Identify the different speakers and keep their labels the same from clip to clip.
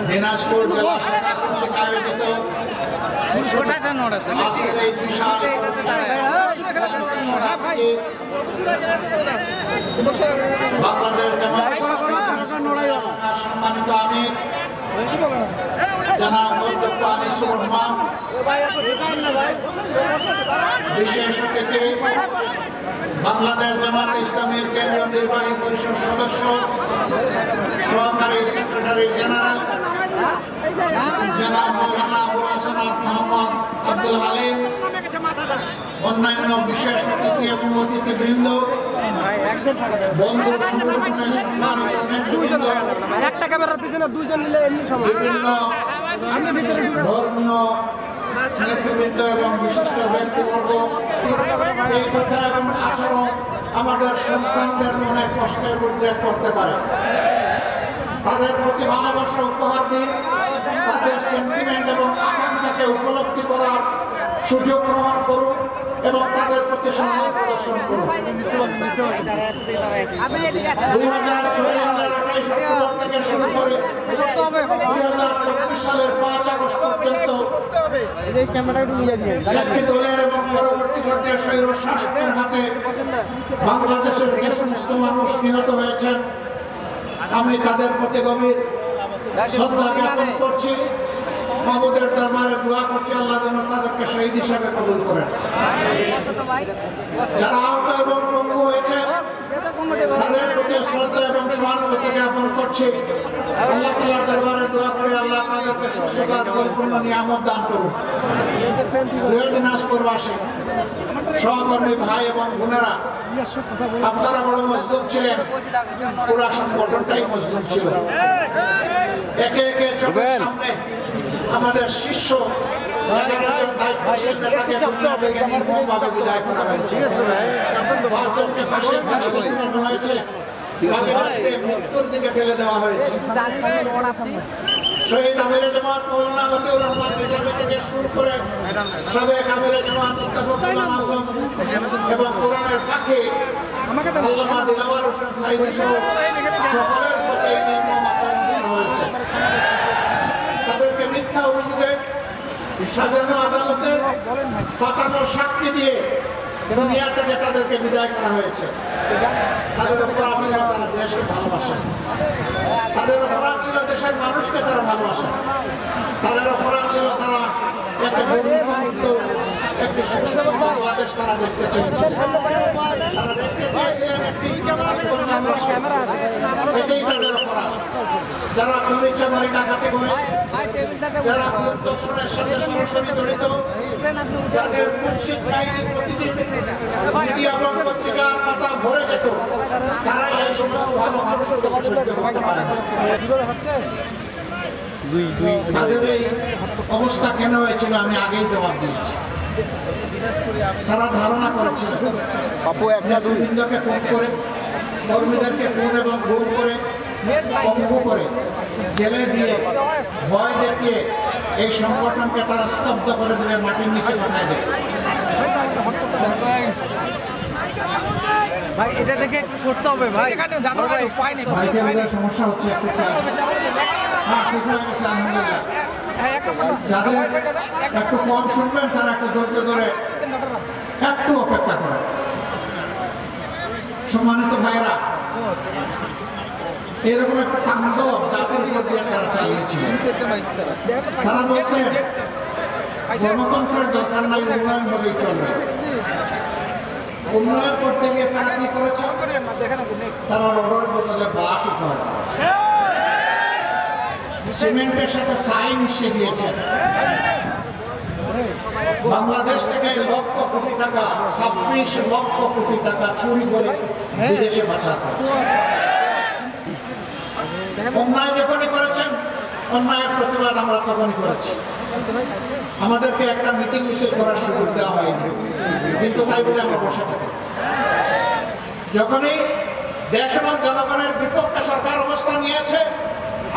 Speaker 1: দিনাজপুর জেলা শাখা কর্তৃক আয়োজিত বাংলাদেশ সম্মানিত আমির জনাব অধ্যক্ষ আনিসুর রহমান, বিশেষ অতিথি বাংলাদেশ জামাত ইসলামীর কেন্দ্রীয় নির্বাহী পরিষদ সদস্য সহকারী সেক্রেটারি জেনারেল জনাব মৌলানা আবুল হাসান মোহাম্মদ আব্দুল হালিম, অন্যান্য বিশেষ অতিথি এবং অতিথিবৃন্দ, বন্ধু সংগঠনের সম্মানিত নেতৃবৃন্দ, বিভিন্ন ধর্মীয় নেতৃবৃন্দ এবং বিশিষ্ট ব্যক্তিবর্গ, এই কথা এবং আচরণ আমাদের সন্তানদের মনে কষ্টের উদ্রেক করতে পারে। তাদের প্রতি ভালোবাসা উপহার দিন, তাদের সেন্টিমেন্ট এবং আকাঙ্ক্ষাকে উপলব্ধি করার সুযোগ গ্রহণ করুন এবং তাদের প্রতি সম্মান প্রদর্শন করুন। 2006 সালের 28 অক্টোবর থেকে শুরু করে 2024 সালের 5 আগস্ট পর্যন্ত একটি দলের এবং পরবর্তী পর্যায়ে স্বৈরশাসকের হাতে বাংলাদেশের যে সমস্ত মানুষ নিহত হয়েছেন, আমি তাদের প্রতি গভীর শ্রদ্ধা জ্ঞাপন করছি। মাহমুদের দরবারে দোয়া করছি আল্লাহ যেন তাদেরকে শহীদ হিসাবে কবুল করেন। যারা আহত এবং পঙ্গু হয়েছে তাদের প্রতি শ্রদ্ধা এবং সহানুভূতি জ্ঞাপন করছি। আল্লাহ তাআলার দরবারে দোয়া করে আল্লাহ তাদেরকে সুস্থতার পরিপূর্ণ নিয়ামত দান করুন। প্রিয় দিনাজপুরবাসী, সহকর্মী ভাই এবং বোনেরা, আপনারা বড় মজলুম ছিলেন, পুরা সংগঠনটাই মজলুম ছিল। একে একে চোখের সামনে আমাদের শিষ্য বিদায় করা হয়েছে, মৃত্যুর দিকে ফেলে দেওয়া হয়েছে। শহীদ আমিরে জামাত মৌলানা মতিউর রহমান রিজাভি থেকে শুরু করে সাবেক আমিরে জামাত ইত্তেফাকুল্লাহ আজম এবং কোরআনের পাখি আল্লামা দিলওয়ার হোসেন সাঈদী সহ সকলের প্রতি নির্মম আচরণ হয়েছে। তাদেরকে মিথ্যা অভিযোগে সাজানো আদালতে পাতানো সাক্ষী দিয়ে দুনিয়া থেকে তাদেরকে বিদায় করা হয়েছে। তাদের অপরাধ ছিল তারা দেশকে ভালোবাসে, তাদের অপরাধ ছিল দেশের মানুষকে তারা ভালোবাসে, তাদের অপরাধ ছিল তারা একটি বন্ধুত্ব একটি সুস্থ বাংলাদেশ তারা দেখতে চেয়েছিলেন। তারা দেখতে চেয়েছিলেন একটি এটাই তাদের অপরাধ। যারা পুলিশে মারি ডাকাতি করে, যারা দর্শনের সাথে সরাসরি জড়িত, যাদের মুর্শিদ কাহিনী প্রতিদিন মিডিয়া এবং পত্রিকার পাতা ভরে যেত, তারা এই সমস্ত ভালো মানুষের সহ্য করতে পারে না। তাদের এই অবস্থা কেন হয়েছিল আমি আগেই জবাব দিয়েছি। তারা ধারণা করেছিল নেতৃবৃন্দকে ফোন করে, কর্মীদেরকে ফোন এবং গুম করে, পঙ্গু করে, জেলে দিয়ে, ভয় দেখিয়ে এই সংগঠনকে তারা স্তব্ধ করে দিলে, মাটির নিচে পাঠায় দেবে।
Speaker 2: ভাই এটা থেকে একটু সরতে হবে ভাই,
Speaker 1: সমস্যা হচ্ছে একটু। হ্যাঁ, ঠিক হয়ে গেছে আলহামদুলিল্লাহ। যাদের একটু কম শুনবেন তারা একটু ধৈর্য ধরে একটু অপেক্ষা করে। সম্মানিত ভাইরা, এরকম একটা তাণ্ডব জাতির উপর দিয়ে তারা চালিয়েছিলেন। তারা বলতেন গণতন্ত্রের দরকার নাই, উন্নয়ন হলেই চলবে। উন্নয়ন করতে গিয়ে তারা কি করেছে? তারা রোডের বদলে বাস উপহার করেছে, সিমেন্টের সাথে ছাই মিশিয়ে দিয়েছেন। বাংলাদেশ থেকে লক্ষ কোটি টাকা, 26 লক্ষ কোটি টাকা চুরি করে বিদেশে পাচার করেছে। অন্যায় যখনই করেছেন, অন্যায়ের প্রতিবাদ আমরা তখনই করেছি। আমাদেরকে একটা মিটিং মিছিল করার সুযোগ দেওয়া হয়নি, কিন্তু তাই বলে আমরা বসে থাকি। যখনই দেশ এবং জনগণের বিপক্ষে সরকার অবস্থান নিয়েছে,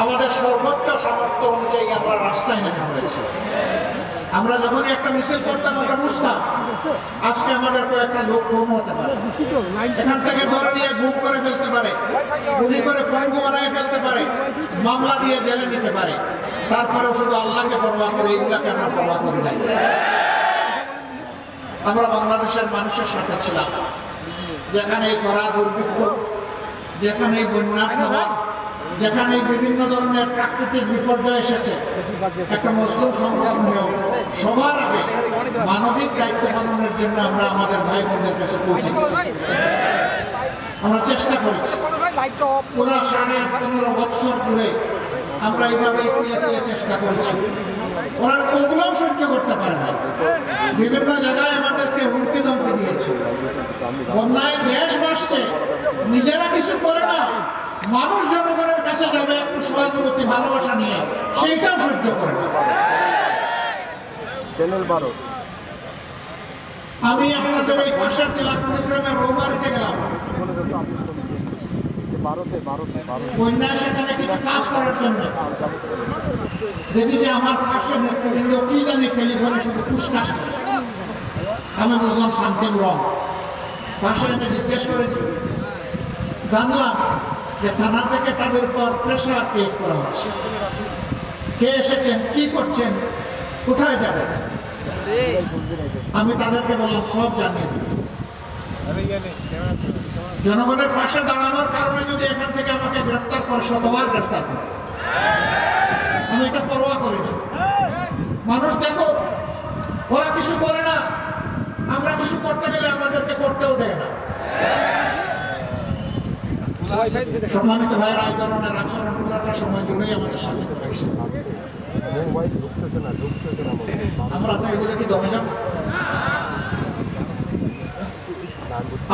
Speaker 1: আমাদের সর্বোচ্চ সামর্থ্য অনুযায়ী আমরা রাস্তায় নেমে পড়েছি। আমরা যখনই একটা মিছিল করতাম আমরা বুঝতাম আজকে আমাদের কয়েকটা লোক গুম হতে পারে, এখান থেকে ধরে নিয়ে গুম করে ফেলতে পারে, গুলি করে পঙ্গু বানিয়ে ফেলতে পারে, মামলা দিয়ে জেলে নিতে পারে। তারপরেও শুধু আল্লাহকে পরোয়া করে, এইগুলাকে আমরা পরোয়া করি নাই। আমরা বাংলাদেশের মানুষের সাথে ছিলাম, যেখানে খরা দুর্ভিক্ষ, যেখানে বন্যা খাওয়া, যেখানে বিভিন্ন ধরনের প্রাকৃতিক বিপর্যয় এসেছে, একটা মজলুম সংগ্রাম হয়েও সবার আগে মানবিক দায়িত্ব পালনের জন্য আমরা আমাদের ভাই বোনদের কাছে পৌঁছে গেছি। আমরা চেষ্টা করেছি পুরো 15.5 বছর জুড়ে আমরা এইভাবে চেষ্টা করেছি। ওরা ওগুলোও সহ্য করতে পারে না, বিভিন্ন জায়গায় আমাদেরকে হুমকি ধমকি দিয়েছে। বন্যায় দেশ ভাসছে, নিজেরা কিছু করে না, মানুষ জনগণের কাছে যাবে একটু সহানুভূতি ভালোবাসা নিয়ে, সেইটাও সহ্য করে না। আমি আপনাদের এই পাশের জেলা কুড়িগ্রামের রৌমারিতে গেলাম, বন্যায় সেখানে কিছু কাজ করার জন্য। দেখি যে আমার পাশে নেতৃবৃন্দ কি জানি টেলিফোনে শুধু ফুসকাস করে। আমি বুঝলাম সামথিং রং। পাশে আমি জিজ্ঞেস করেছি, জানলাম যে থানা থেকে তাদের উপর প্রেশার ক্রিয়েট করা হচ্ছে। কে এসেছেন, কি করছেন, কোথায় যাবেন? আমি তাদেরকে বললাম সব জানিয়ে দিই। জনগণের পাশে দাঁড়ানোর কারণে যদি এখান থেকে আমাকে গ্রেফতার করে, শতবার গ্রেফতার করে, আমি এটা পরোয়া করি না। মানুষ দেখো, ওরা কিছু করে না, আমরা কিছু করতে গেলে আমাদেরকে করতেও দেয় না। সম্মানিত ভাইয়েরা, এই ধরনের আচরণ পুরাটা সময় জুড়েই আমাদের সাথে করেছে। আমরা তো এগুলো কি দমে যাব?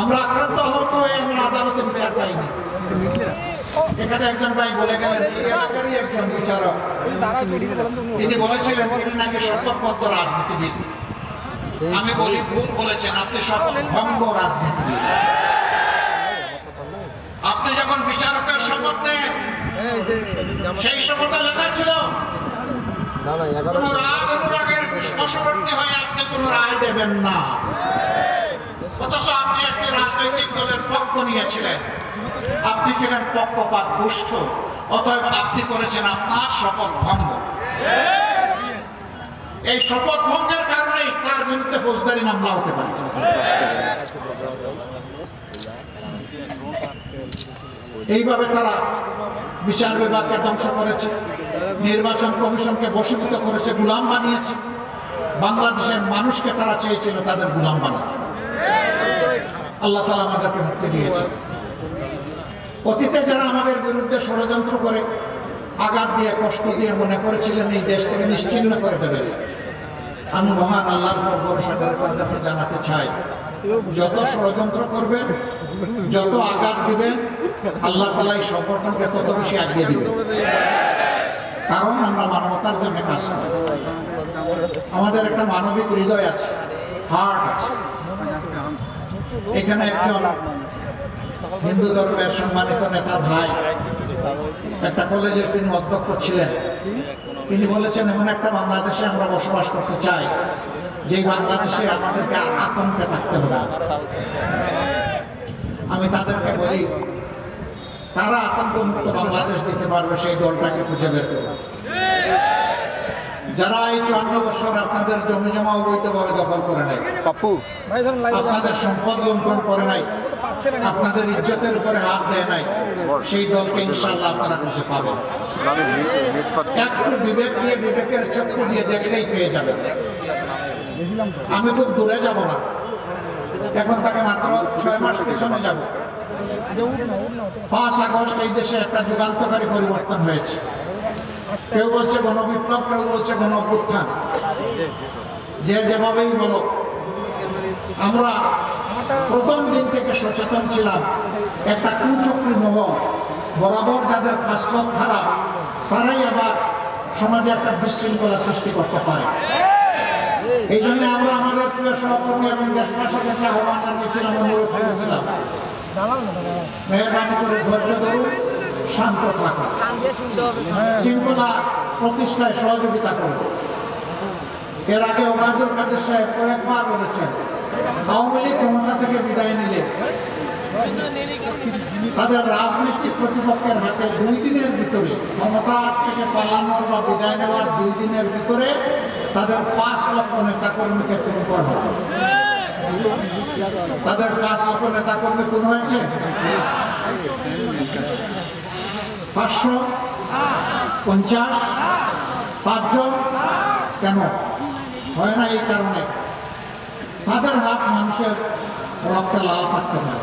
Speaker 1: আমরা আক্রান্ত আহত হয়ে আমরা আদালতে বিচার পাইনি। এখানে একজন ভাই বলে গেলেন, এই এলাকারই একজন বিচারক, তিনি বলেছিলেন তিনি নাকি শপথবদ্ধ রাজনীতিবিদ। আমি বলি ভুল বলেছেন, আপনি শপথ ভঙ্গ রাজনীতিবিদ। আপনি যখন বিচারকের শপথ নেন, সেই শপথে লেখা ছিল কোন রাগ অনুরাগের বশবর্তী হয়ে আপনি কোন রায় দেবেন না। অথচ আপনি একটি রাজনৈতিক দলের পক্ষ নিয়েছিলেন, আপনি ছিলেন পক্ষপাত দুষ্ট, অতএব আপনি করেছেন আপনার শপথ ভঙ্গ। এই শপথ ভঙ্গের কারণেই তার বিরুদ্ধে ফৌজদারি মামলা হতে পারে। এইভাবে তারা বিচার বিভাগকে ধ্বংস করেছে, নির্বাচন কমিশনকে বশীভূত করেছে, গোলাম বানিয়েছে। বাংলাদেশের মানুষকে তারা চেয়েছিল তাদের গোলাম বানাতে। আল্লাহ তাআলা আমাদেরকে মুক্তি দিয়েছে। অতীতে যারা আমাদের বিরুদ্ধে ষড়যন্ত্র করে, আঘাত দিয়ে, কষ্ট দিয়ে মনে করেছিলেন এই দেশ থেকে নিশ্চিহ্ন করে দেবেন, আমি মহান আল্লাহর উপর ভরসা করে তাদেরকে জানাতে চাই, যত ষড়যন্ত্র করবেন, যত আঘাত দিবেন, আল্লাহ তাআলা এই সংগঠনকে তত বেশি আগিয়ে দিবেন। কারণ আমরা মানবতার জন্য কাজ করি। আমাদের একটা মানবিক হৃদয় আছে, হার্ট আছে। এখানে একজন হিন্দু ধর্মের সম্মানিত নেতা ভাই, একটা কলেজের তিনি অধ্যক্ষ ছিলেন, তিনি বলেছেন এমন একটা বাংলাদেশে আমরা বসবাস করতে চাই যে বাংলাদেশে আমাদেরকে আতঙ্কে থাকতে হবে। আমি তাদেরকে বলি, তারা আতঙ্ক মুক্ত বাংলাদেশ দিতে পারবে সেই দলটাকে খুঁজে বের করবে। যারা এই 54 বছর আপনাদের জমি জমা অবৈধভাবে দখল করে নাই, আপনাদের সম্পদ লুণ্ঠন করে নাই, আপনাদের ইজ্জতের উপরে হাত দেয় নাই, সেই দলকে ইনশাআল্লাহ আপনারা খুঁজে পাবেন। একটু বিবেক দিয়ে, বিবেকের চক্ষু দিয়ে দেখলেই পেয়ে যাবেন। আমি খুব দূরে যাব না, এখন তাকে মাত্র 6 মাস পিছনে যাব। 5 আগস্ট এই দেশে একটা যুগান্তকারী পরিবর্তন হয়েছে। কেউ বলছে গণবিপ্লব, কেউ বলছে গণ অভ্যুত্থান, যে যেভাবেই বলো। আমরা প্রথম দিন থেকে সচেতন ছিলাম, একটা কুচক্রী মহল, বরাবর যাদের খাসলত খারাপ, তারাই আবার সমাজে একটা বিশৃঙ্খলা সৃষ্টি করতে পারে। এই জন্য আমরা আমাদের প্রিয় সহকর্মী এবং দেশবাসীকে আহ্বান জানিয়েছিলাম, অনুরোধ করেছিলাম মেহরবানি করে ধৈর্য ধরুন, শান্ত থাকুন, শৃঙ্খলা প্রতিষ্ঠায় সহযোগিতা করুন। এর আগে ওবায়দুল কাদের সাহেব কয়েকবার বলেছেন, আওয়ামী লীগ ক্ষমতা থেকে বিদায় নিলে তাদের রাজনৈতিক প্রতিপক্ষের হাতে 2 দিনের ভিতরে, ক্ষমতা থেকে পালানোর বা বিদায় নেওয়ার 2 দিনের ভিতরে তাদের 5 লক্ষ নেতাকর্মীকে খুন করা হবে। তাদের 5 লক্ষ নেতাকর্মী খুন হয়েছে, 550 5 জন। কেন হয় না? এই কারণে তাদের হাত মানুষের রক্তে লাল থাকতে পারে।